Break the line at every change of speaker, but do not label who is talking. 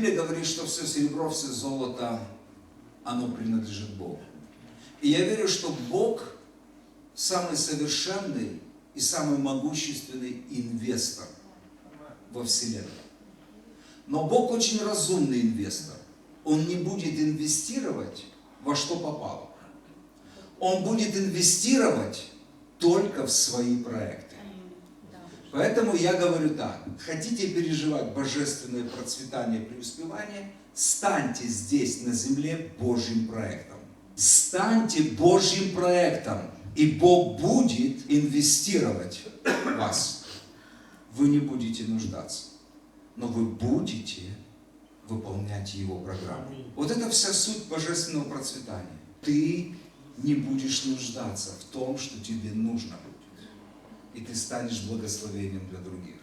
Библия говорит, что все серебро, все золото, оно принадлежит Богу. И я верю, что Бог самый совершенный и самый могущественный инвестор во Вселенной. Но Бог очень разумный инвестор. Он не будет инвестировать во что попало. Он будет инвестировать только в свои проекты. Поэтому я говорю так: хотите переживать божественное процветание и преуспевание, станьте здесь на земле Божьим проектом. Станьте Божьим проектом, и Бог будет инвестировать в вас. Вы не будете нуждаться, но вы будете выполнять Его программу. Вот это вся суть божественного процветания. Ты не будешь нуждаться в том, что тебе нужно будет. И ты станешь благословением для других.